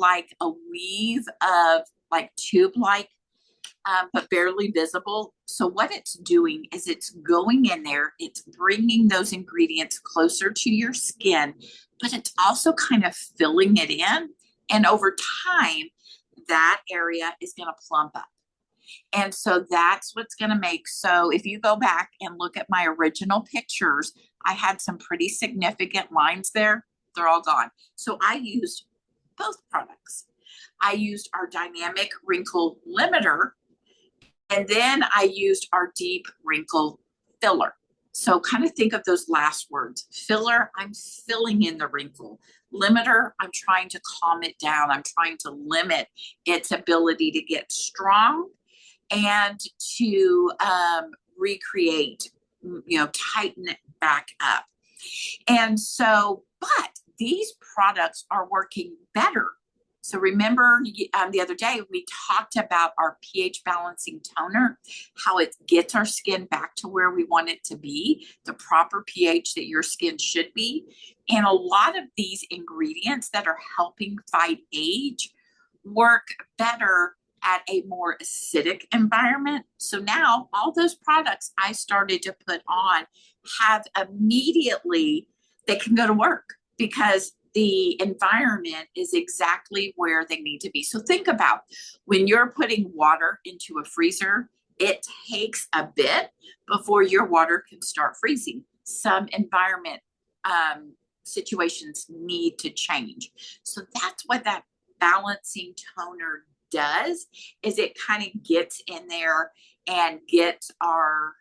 like a weave of like tube-like, but barely visible. So what it's doing is it's going in there, it's bringing those ingredients closer to your skin, but it's also kind of filling it in. And over time, that area is going to plump up. And so that's what's going to make. So if you go back and look at my original pictures, I had some pretty significant lines there. They're all gone. So I used both products. I used our dynamic wrinkle limiter, and then I used our deep wrinkle filler. So kind of think of those last words. Filler, I'm filling in the wrinkle. Limiter, I'm trying to calm it down. I'm trying to limit its ability to get strong and to recreate, tighten it back up. And so, but these products are working better. So remember the other day we talked about our pH balancing toner, how it gets our skin back to where we want it to be, the proper pH that your skin should be. And a lot of these ingredients that are helping fight age work better at a more acidic environment. So now all those products I started to put on have immediately, they can go to work because the environment is exactly where they need to be. So think about when you're putting water into a freezer, it takes a bit before your water can start freezing. Some environment situations need to change. So that's what that balancing toner does, is it kind of gets in there and gets our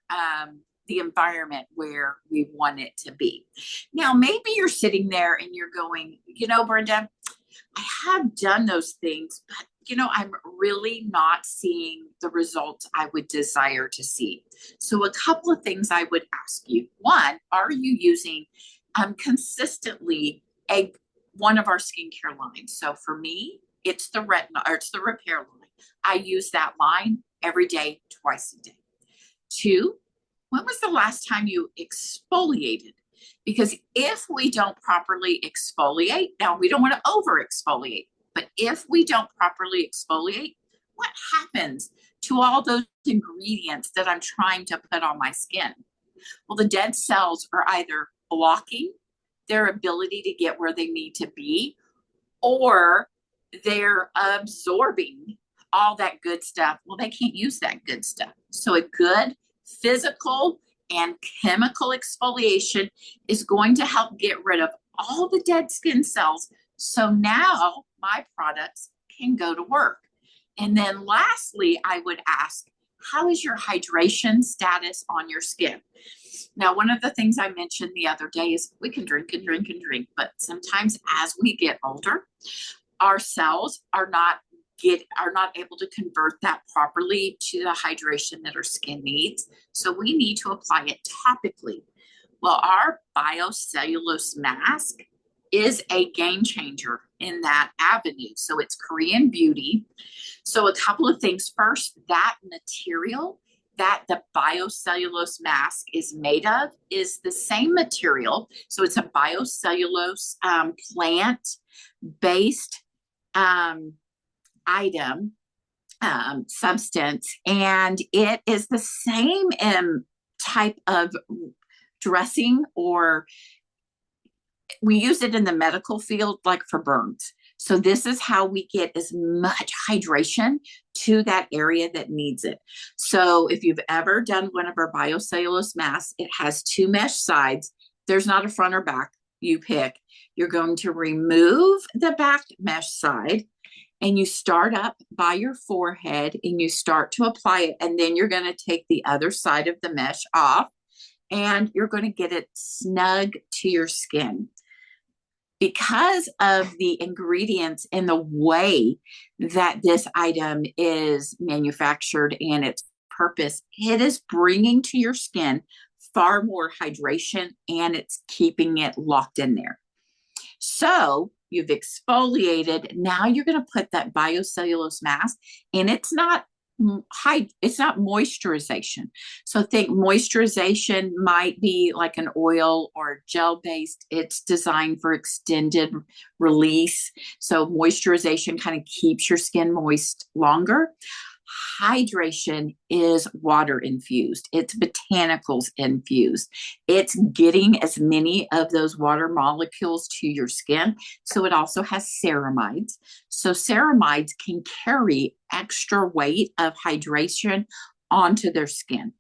the environment where we want it to be. Now, maybe you're sitting there and you're going, Brenda, I have done those things, but I'm really not seeing the results I would desire to see. So a couple of things I would ask you. One, are you using consistently one of our skincare lines? So for me, it's the retinol, or it's the repair line. I use that line every day, twice a day. Two, when was the last time you exfoliated? Because if we don't properly exfoliate, now we don't want to over exfoliate, but if we don't properly exfoliate, what happens to all those ingredients that I'm trying to put on my skin? Well, the dead cells are either blocking their ability to get where they need to be, or they're absorbing all that good stuff. Well, they can't use that good stuff. So a good physical and chemical exfoliation is going to help get rid of all the dead skin cells. So now my products can go to work. And then lastly, I would ask, how is your hydration status on your skin? Now, one of the things I mentioned the other day is we can drink and drink and drink, but sometimes as we get older, our cells are not able to convert that properly to the hydration that our skin needs. So we need to apply it topically. Well, our biocellulose mask is a game changer in that avenue. So it's Korean beauty. So a couple of things. First, that material that the biocellulose mask is made of is the same material. So it's a biocellulose plant-based item, substance, and it is the same type of dressing, or we use it in the medical field like for burns. So this is how we get as much hydration to that area that needs it. So if you've ever done one of our biocellulose masks, it has two mesh sides. There's not a front or back, you pick. You're going to remove the back mesh side, and you start up by your forehead and you start to apply it. And then you're going to take the other side of the mesh off and you're going to get it snug to your skin. Because of the ingredients and the way that this item is manufactured and its purpose, it is bringing to your skin far more hydration and it's keeping it locked in there. So you've exfoliated. Now you're going to put that biocellulose mask, and it's not it's not moisturization. So think moisturization might be like an oil or gel based. It's designed for extended release. So moisturization kind of keeps your skin moist longer. Hydration is water infused. It's botanicals infused. It's getting as many of those water molecules to your skin. So it also has ceramides. So ceramides can carry extra weight of hydration onto their skin.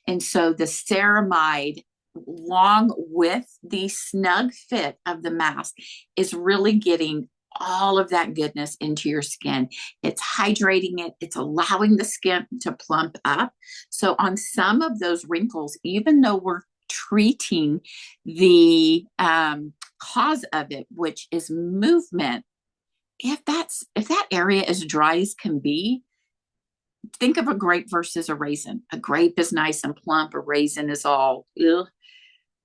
And so the ceramide, along with the snug fit of the mask, is really getting all of that goodness into your skin. It's hydrating it, it's allowing the skin to plump up. So, on some of those wrinkles, even though we're treating the cause of it, which is movement, if that area is dry as can be, think of a grape versus a raisin. A grape is nice and plump, a raisin is all ugh.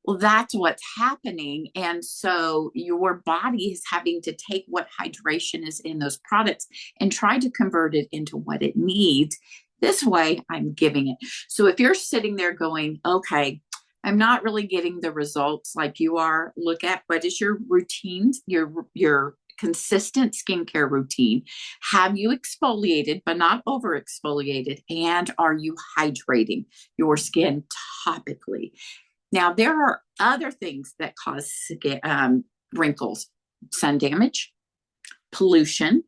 Well, that's what's happening. And so your body is having to take what hydration is in those products and try to convert it into what it needs. This way, I'm giving it. So if you're sitting there going, okay, I'm not really getting the results like you are, look at what is your routine, your consistent skincare routine. Have you exfoliated, but not over exfoliated? And are you hydrating your skin topically? Now, there are other things that cause wrinkles: sun damage, pollution.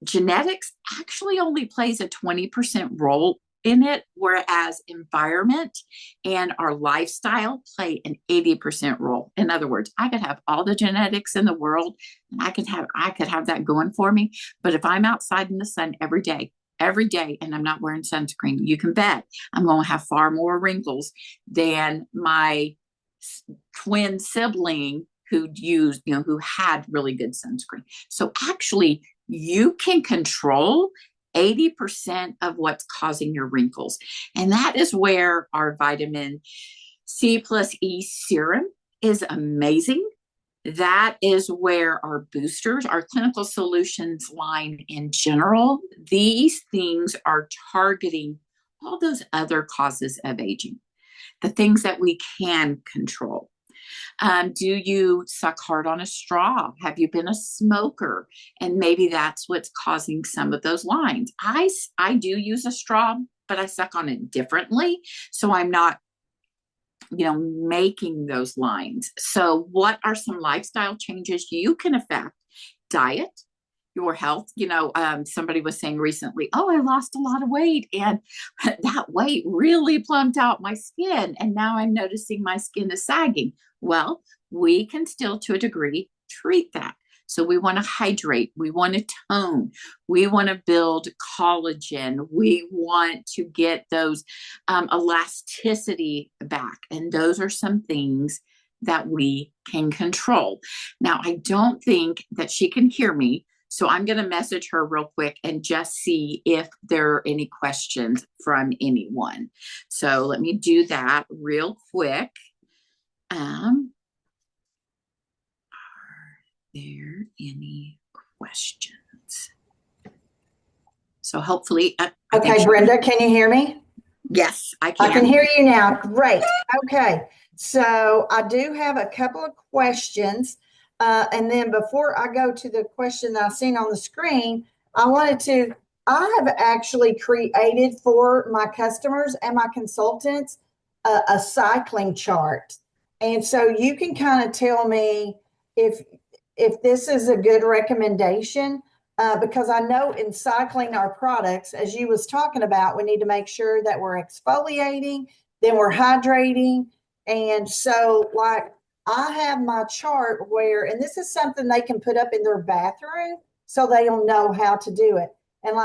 Genetics actually only plays a 20% role in it, whereas environment and our lifestyle play an 80% role. In other words, I could have all the genetics in the world and I could have that going for me. But if I'm outside in the sun every day, and I'm not wearing sunscreen, you can bet I'm going to have far more wrinkles than my twin sibling who had really good sunscreen. So actually, you can control 80% of what's causing your wrinkles. And that is where our vitamin C plus E serum is amazing. That is where our boosters, our clinical solutions line in general, these things are targeting all those other causes of aging, the things that we can control. Do you suck hard on a straw? Have you been a smoker? And maybe that's what's causing some of those lines. I do use a straw, but I suck on it differently. So I'm not making those lines. So what are some lifestyle changes you can affect? Diet, your health. Somebody was saying recently, oh, I lost a lot of weight and that weight really plumped out my skin. And now I'm noticing my skin is sagging. Well, we can still, to a degree, treat that. So we want to hydrate, we want to tone, we want to build collagen, we want to get those elasticity back. And those are some things that we can control. Now, I don't think that she can hear me, so I'm going to message her real quick and just see if there are any questions from anyone. So let me do that real quick. Are there any questions? So hopefully, okay, Brenda, can you hear me? Yes, I can. I can hear you now. Great. Okay. So I do have a couple of questions. And then before I go to the question that I've seen on the screen, I have actually created for my customers and my consultants a cycling chart. And so you can kind of tell me if this is a good recommendation, because I know in cycling our products, as you was talking about, we need to make sure that we're exfoliating, then we're hydrating. And so like I have my chart where, and this is something they can put up in their bathroom so they'll know how to do it. And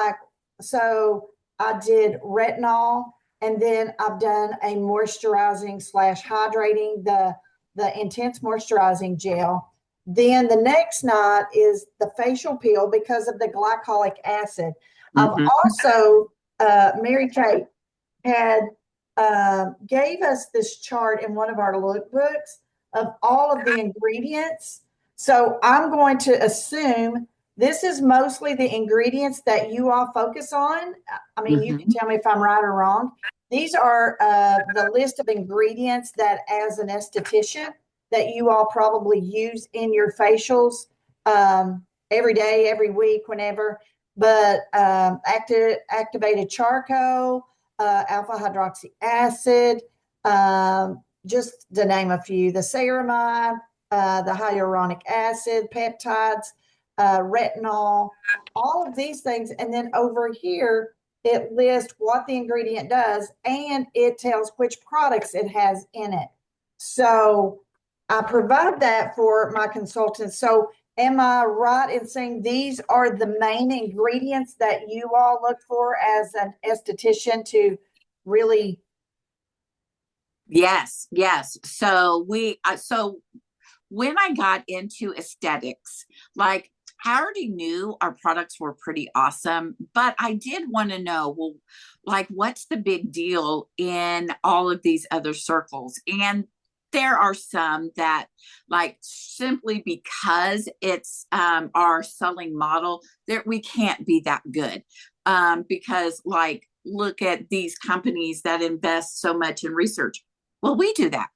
so I did retinol, and then I've done a moisturizing / hydrating, the intense moisturizing gel. Then the next night is the facial peel because of the glycolic acid. Mm-hmm. Also, Mary Kate had gave us this chart in one of our lookbooks of all of the ingredients. So I'm going to assume This is mostly the ingredients that you all focus on. I mean, you can Mhm. tell me if I'm right or wrong. These are the list of ingredients that, as an esthetician, that you all probably use in your facials every day, every week, whenever. But activated charcoal, alpha hydroxy acid, just to name a few, the ceramide, the hyaluronic acid, peptides, retinol, all of these things. And then over here, it lists what the ingredient does and it tells which products it has in it. So I provide that for my consultants. So am I right in saying these are the main ingredients that you all look for as an esthetician to really? Yes, yes. So when I got into aesthetics, like I already knew our products were pretty awesome, but I did want to know, well, like what's the big deal in all of these other circles? And there are some that, like, simply because it's our selling model, that we can't be that good. Because, like, look at these companies that invest so much in research. Well, we do that.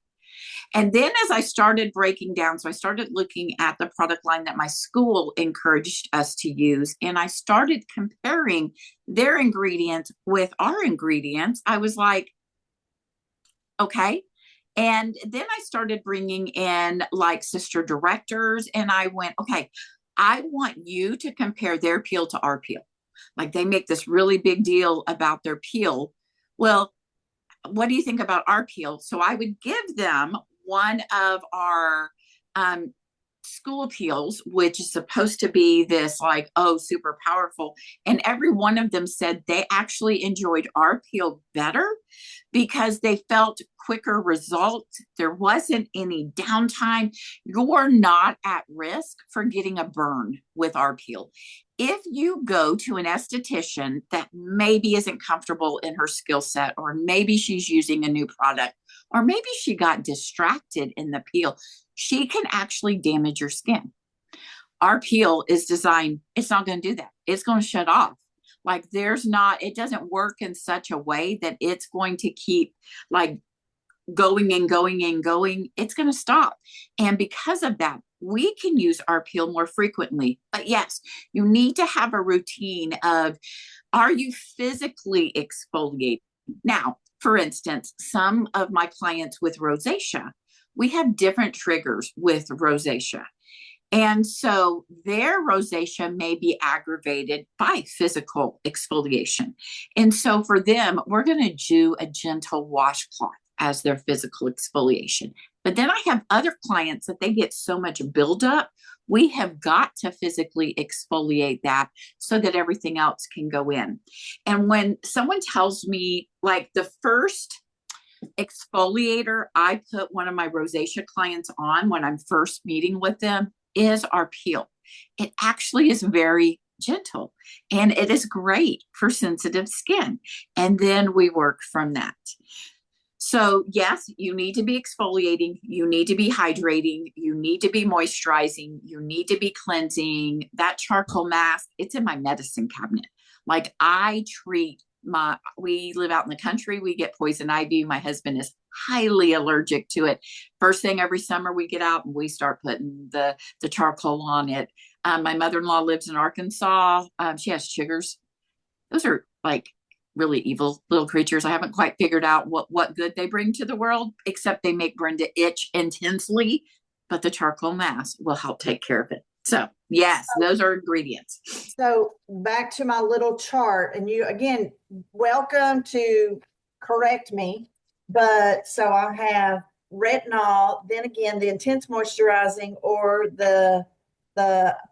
And then as I started breaking down, so I started looking at the product line that my school encouraged us to use, and I started comparing their ingredients with our ingredients. I was like, okay. And then I started bringing in like sister directors, and I went, okay, I want you to compare their peel to our peel. Like they make this really big deal about their peel. Well, what do you think about our peel? So I would give them one of our um, school peels, which is supposed to be this like, oh, super powerful. And every one of them said they actually enjoyed our peel better because they felt quicker results. There wasn't any downtime. You're not at risk for getting a burn with our peel. If you go to an esthetician that maybe isn't comfortable in her skill set, or maybe she's using a new product, or maybe she got distracted in the peel, she can actually damage your skin. Our peel is designed, it's not going to do that. It's going to shut off. Like there's not, it doesn't work in such a way that it's going to keep like going and going and going. It's going to stop. And because of that, we can use our peel more frequently. But yes, you need to have a routine of, are you physically exfoliating? Now, for instance, some of my clients with rosacea, we have different triggers with rosacea. And so their rosacea may be aggravated by physical exfoliation. And so for them, we're going to do a gentle washcloth as their physical exfoliation. But then I have other clients that they get so much buildup, we have got to physically exfoliate that so that everything else can go in. And when someone tells me, like, the first exfoliator I put one of my rosacea clients on when I'm first meeting with them is our peel. It actually is very gentle and it is great for sensitive skin. And then we work from that. So, yes, you need to be exfoliating, you need to be hydrating, you need to be moisturizing, you need to be cleansing. That charcoal mask, it's in my medicine cabinet. Like I treat we live out in the country, we get poison ivy. My husband is highly allergic to it. First thing every summer, we get out and we start putting the charcoal on it. My mother-in-law lives in Arkansas. She has chiggers. Those are like really evil little creatures. I haven't quite figured out what good they bring to the world, except they make Brenda itch intensely. But the charcoal mask will help take care of it. So yes, those are ingredients. So back to my little chart, and you again, welcome to correct me. But so I have retinol, then again the intense moisturizing or the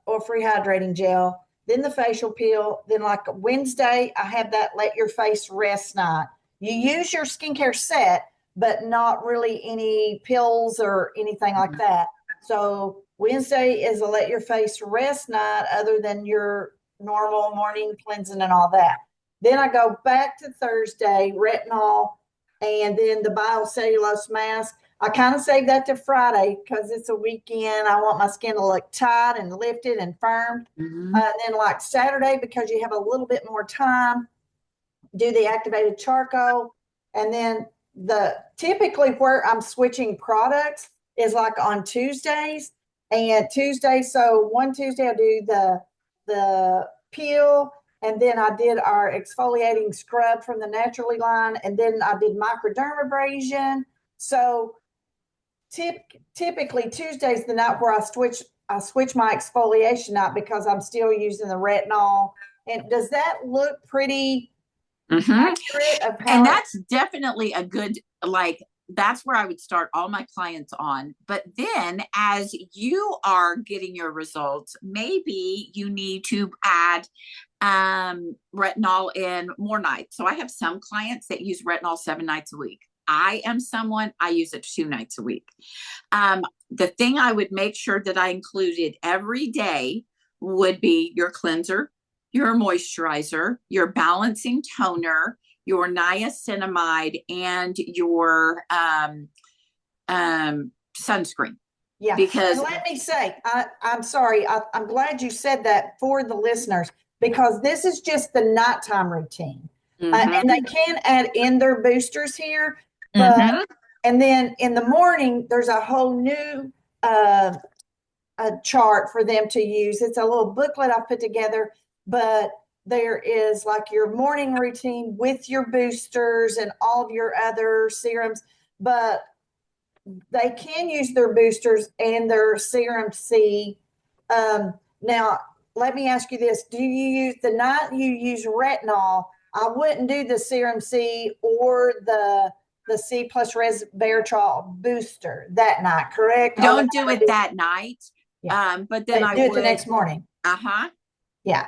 oil-free hydrating gel, then the facial peel, then like Wednesday, I have that let your face rest night. You use your skincare set, but not really any pills or anything like that. So Wednesday is a let your face rest night other than your normal morning cleansing and all that. Then I go back to Thursday, retinol, and then the biocellulose mask. I kind of save that to Friday because it's a weekend. I want my skin to look tight and lifted and firm. Mhm. And then like Saturday, because you have a little bit more time, do the activated charcoal. And then typically where I'm switching products is like on Tuesdays. And Tuesday, so one Tuesday I'll do the peel, and then I did our exfoliating scrub from the Naturally line, and then I did microdermabrasion. So typically Tuesday's the night where I switch my exfoliation out because I'm still using the retinol. And does that look pretty accurate of how And that's definitely a good, like, that's where I would start all my clients on. But then as you are getting your results, maybe you need to add retinol in more nights. So I have some clients that use retinol 7 nights a week. I am someone, I use it 2 nights a week. The thing I would make sure that I included every day would be your cleanser, your moisturizer, your balancing toner, your niacinamide, and your sunscreen. Yeah, Because and let me say, I'm sorry, I'm glad you said that for the listeners, because this is just the nighttime routine. And they can add in their boosters here, but and then in the morning, there's a whole new a chart for them to use. It's a little booklet I put together, but there is like your morning routine with your boosters and all of your other serums, but they can use their boosters and their serum C. Now, let me ask you this. Do you use the night you use retinol? I wouldn't do the serum C or the C plus resveratrol booster that night, correct? Don't do it that night. Yeah. But then I do would it the next morning. Yeah.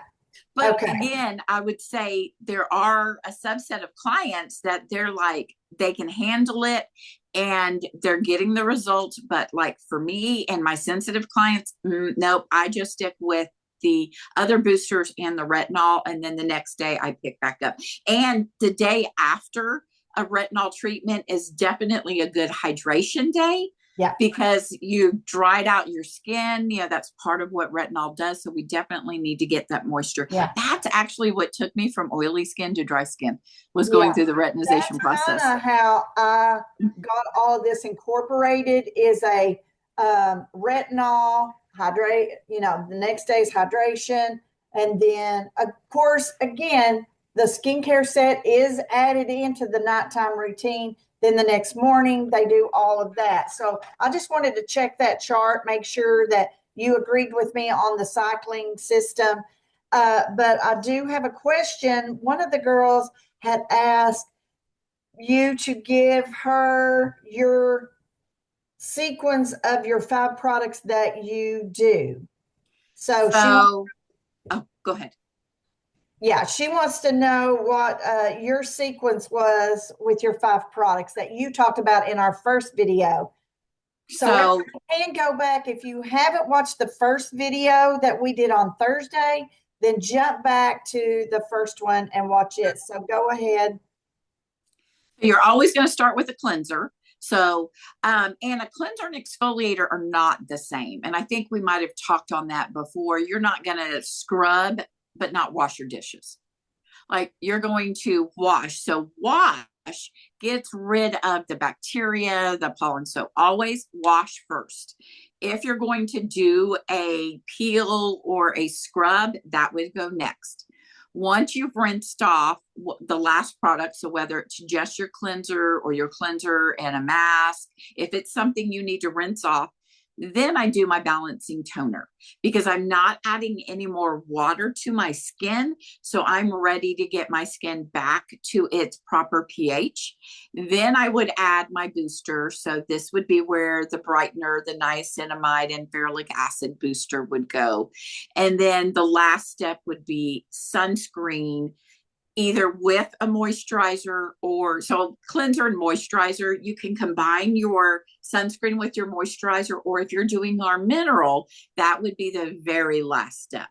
But okay. Again, I would say there are a subset of clients that they're like, they can handle it and they're getting the results. But like for me and my sensitive clients, nope, I just stick with the other boosters and the retinol. And then the next day I pick back up. And the day after a retinol treatment is definitely a good hydration day. Yeah. Because you dried out your skin, that's part of what retinol does. So we definitely need to get that moisture. Yeah. That's actually what took me from oily skin to dry skin, was going through the retinization process. That's kind of how I got all of this incorporated, is a retinol, hydrate, the next day's hydration. And then of course, again, the skincare set is added into the nighttime routine. Then the next morning they do all of that. So I just wanted to check that chart, make sure that you agreed with me on the cycling system. But I do have a question. One of the girls had asked you to give her your sequence of your 5 products that you do. So go ahead. Yeah, she wants to know what your sequence was with your 5 products that you talked about in our first video. So you can go back, if you haven't watched the first video that we did on Thursday, then jump back to the first one and watch it. So go ahead. You're always going to start with a cleanser. So, and a cleanser and exfoliator are not the same. And I think we might have talked on that before. You're not going to scrub but not wash your dishes. Like, you're going to wash. So wash gets rid of the bacteria, the pollen. So always wash first. If you're going to do a peel or a scrub, that would go next. Once you've rinsed off the last product, so whether it's just your cleanser or your cleanser and a mask, if it's something you need to rinse off, then I do my balancing toner, because I'm not adding any more water to my skin. So I'm ready to get my skin back to its proper pH. Then I would add my booster. So this would be where the brightener, the niacinamide and ferulic acid booster would go. And then the last step would be sunscreen, either with a moisturizer or so cleanser and moisturizer. You can combine your sunscreen with your moisturizer, or if you're doing our mineral, that would be the very last step.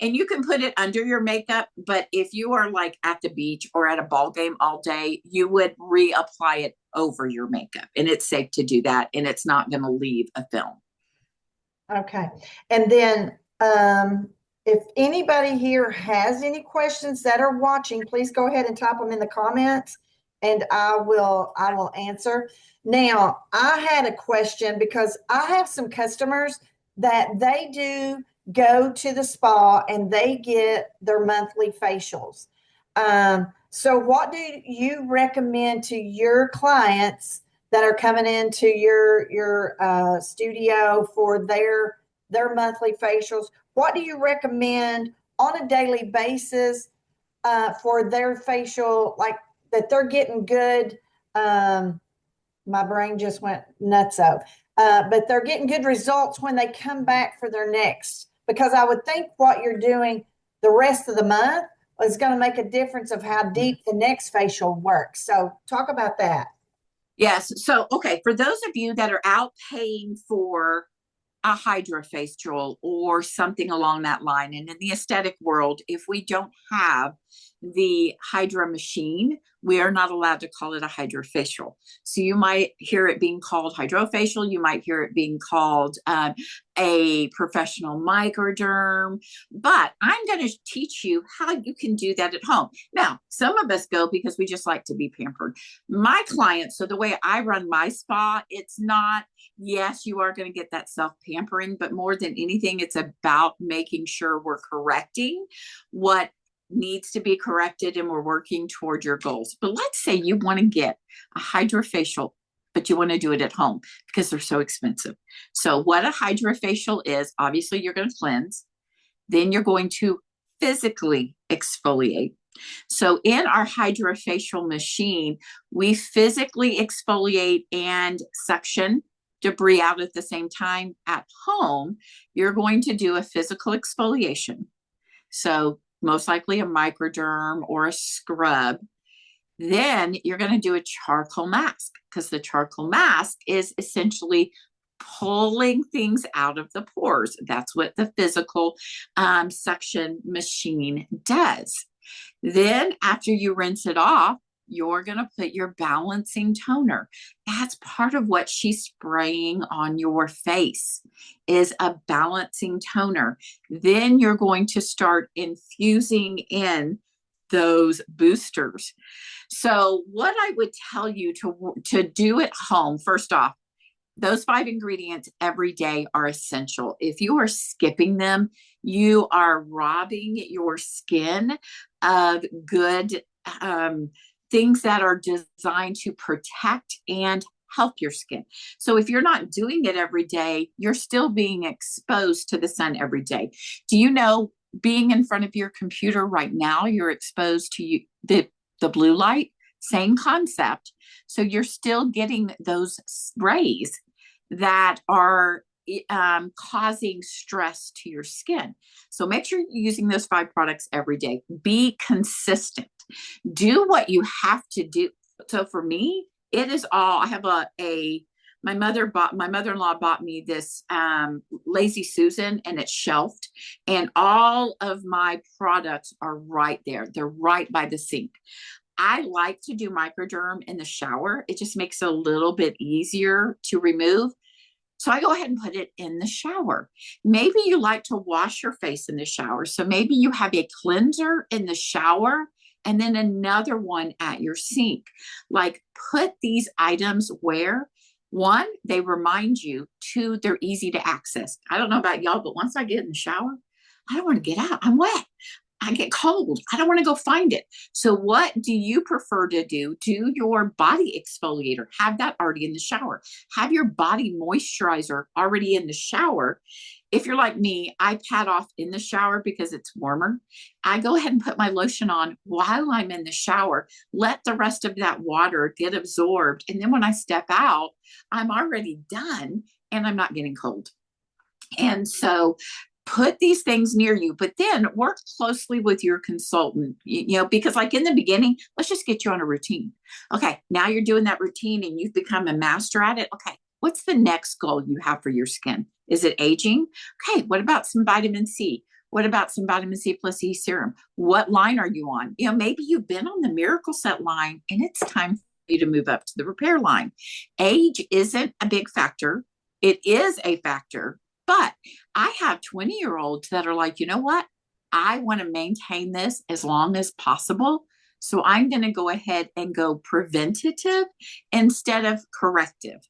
And you can put it under your makeup, but if you are like at the beach or at a ball game all day, you would reapply it over your makeup. And it's safe to do that. And it's not going to leave a film. Okay. And then if anybody here has any questions that are watching, please go ahead and type them in the comments and I will answer. Now, I had a question because I have some customers that they do go to the spa and they get their monthly facials. So what do you recommend to your clients that are coming into your studio for their monthly facials? What do you recommend on a daily basis for their facial, like that they're getting good? My brain just went nutso. But they're getting good results when they come back for their next, because I would think what you're doing the rest of the month is going to make a difference of how deep the next facial works. So talk about that. Yes. So, okay, for those of you that are out paying for a hydrofacial or something along that line, and in the aesthetic world, if we don't have the hydra machine, we are not allowed to call it a hydrofacial. So you might hear it being called hydrofacial. You might hear it being called a professional microderm, but I'm going to teach you how you can do that at home. Now, some of us go because we just like to be pampered. My clients, so the way I run my spa, it's not, yes, you are going to get that self-pampering, but more than anything, it's about making sure we're correcting what needs to be corrected and we're working toward your goals. But let's say you want to get a hydrofacial, but you want to do it at home because they're so expensive. So what a hydrofacial is, obviously you're going to cleanse, then you're going to physically exfoliate. So in our hydrofacial machine, we physically exfoliate and suction debris out at the same time. At home, you're going to do a physical exfoliation. So most likely a microderm or a scrub. Then you're going to do a charcoal mask, because the charcoal mask is essentially pulling things out of the pores. That's what the physical suction machine does. Then after you rinse it off, you're going to put your balancing toner. That's part of what she's spraying on your face, is a balancing toner. Then you're going to start infusing in those boosters. So what I would tell you to do at home, first off, those 5 ingredients every day are essential. If you are skipping them, you are robbing your skin of good things that are designed to protect and help your skin. So if you're not doing it every day, you're still being exposed to the sun every day. Do you know, being in front of your computer right now, you're exposed to the blue light? Same concept. So you're still getting those rays that are causing stress to your skin. So make sure you're using those 5 products every day. Be consistent. Do what you have to do. So for me, it is all, I have my mother-in-law bought me this Lazy Susan, and it's shelved, and all of my products are right there. They're right by the sink. I like to do microderm in the shower. It just makes it a little bit easier to remove. So I go ahead and put it in the shower. Maybe you like to wash your face in the shower. So maybe you have a cleanser in the shower and then another one at your sink. Like, put these items where, 1, they remind you, 2, they're easy to access. I don't know about y'all, but once I get in the shower, I don't want to get out. I'm wet. I get cold. I don't want to go find it. So what do you prefer to do? Do your body exfoliator. Have that already in the shower. Have your body moisturizer already in the shower. If you're like me, I pad off in the shower because it's warmer. I go ahead and put my lotion on while I'm in the shower. Let the rest of that water get absorbed. And then when I step out, I'm already done and I'm not getting cold. And so put these things near you, but then work closely with your consultant, because like in the beginning, let's just get you on a routine. Okay, now you're doing that routine and you've become a master at it. Okay, what's the next goal you have for your skin? Is it aging? Okay, what about some vitamin C? What about some vitamin C plus E serum? What line are you on? Maybe you've been on the Miracle Set line and it's time for you to move up to the Repair line. Age isn't a big factor. It is a factor, but I have 20-year-olds that are like, you know what? I want to maintain this as long as possible. So I'm going to go ahead and go preventative instead of corrective.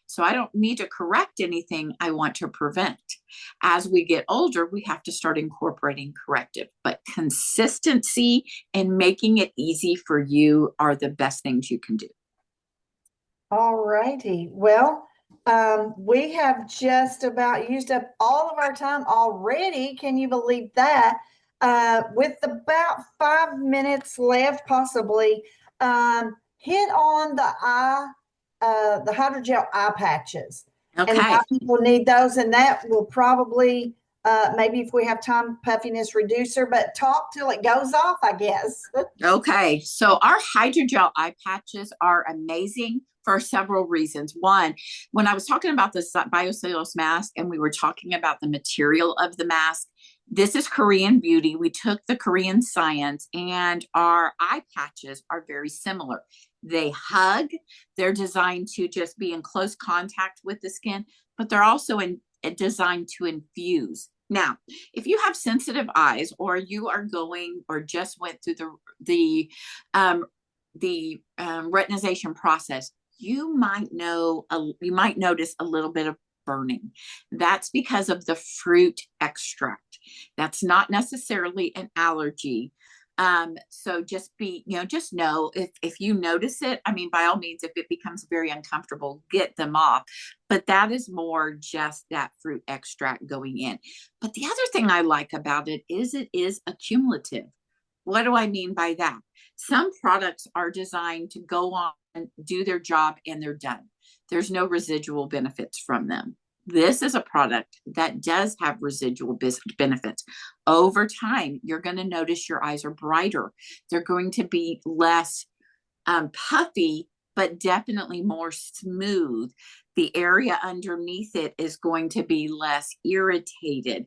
So I don't need to correct anything. I want to prevent. As we get older, we have to start incorporating corrective, but consistency and making it easy for you are the best things you can do. All righty. Well, we have just about used up all of our time already. Can you believe that? With about 5 minutes left, possibly, hit on the hydrogel eye patches and Okay. why people need those. And that will probably, maybe if we have time, puffiness reducer, but talk till it goes off, I guess. Okay. So our hydrogel eye patches are amazing for several reasons. One, when I was talking about this biocellulose mask and we were talking about the material of the mask, this is Korean beauty. We took the Korean science and our eye patches are very similar. They hug, they're designed to just be in close contact with the skin, but they're also designed to infuse. Now, if you have sensitive eyes or you are going or just went through the retinization process, you might notice a little bit of burning. That's because of the fruit extract. That's not necessarily an allergy. So just know if you notice it, I mean, by all means, if it becomes very uncomfortable, get them off. But that is more just that fruit extract going in. But the other thing I like about it is accumulative. What do I mean by that? Some products are designed to go on and do their job and they're done. There's no residual benefits from them. This is a product that does have residual benefits. Over time, you're going to notice your eyes are brighter. They're going to be less puffy, but definitely more smooth. The area underneath it is going to be less irritated.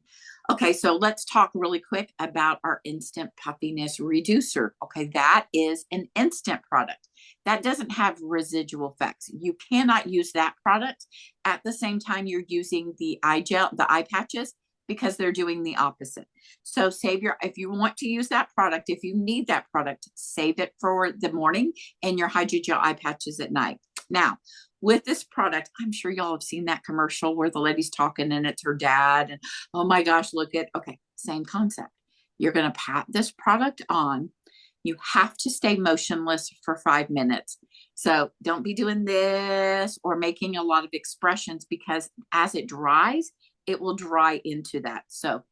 Okay, so let's talk really quick about our instant puffiness reducer. Okay, that is an instant product. That doesn't have residual effects. You cannot use that product at the same time you're using the eye patches, because they're doing the opposite. So if you want to use that product, if you need that product, save it for the morning and your hydrogel eye patches at night. Now, with this product, I'm sure y'all have seen that commercial where the lady's talking and it's her dad and, oh my gosh, okay, same concept. You're going to pat this product on. You have to stay motionless for 5 minutes. So don't be doing this or making a lot of expressions, because as it dries, it will dry into that. So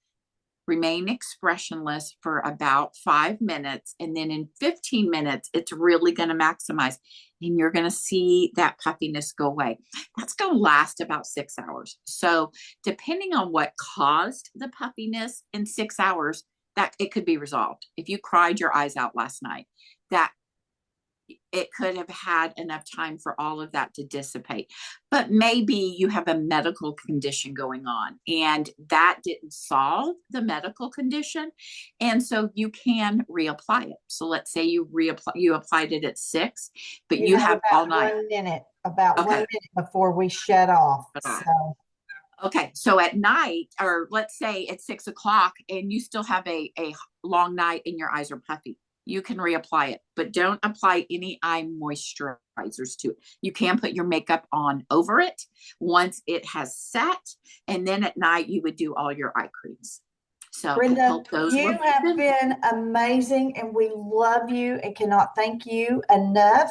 remain expressionless for about 5 minutes. And then in 15 minutes, it's really going to maximize. And you're going to see that puffiness go away. That's going to last about 6 hours. So depending on what caused the puffiness in 6 hours, that it could be resolved. If you cried your eyes out last night, that it could have had enough time for all of that to dissipate. But maybe you have a medical condition going on and that didn't solve the medical condition. And so you can reapply it. So let's say you applied it at 6, but you have all night. 1 minute, about Okay. 1 minute before we shut off. So. Okay, so at night, or let's say at 6 o'clock, and you still have a long night and your eyes are puffy, you can reapply it, but don't apply any eye moisturizers to it. You can put your makeup on over it once it has set, and then at night you would do all your eye creams. So Brenda, you have been amazing, and we love you and cannot thank you enough.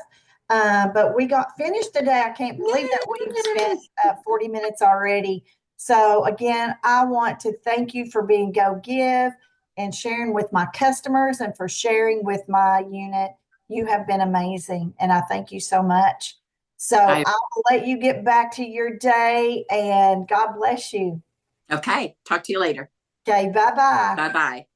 But we got finished today. I can't believe that we've spent 40 minutes already. So again, I want to thank you for being Go Give and sharing with my customers and for sharing with my unit. You have been amazing, and I thank you so much. So I will let you get back to your day, and God bless you. Okay, talk to you later. Okay, bye-bye. Bye-bye.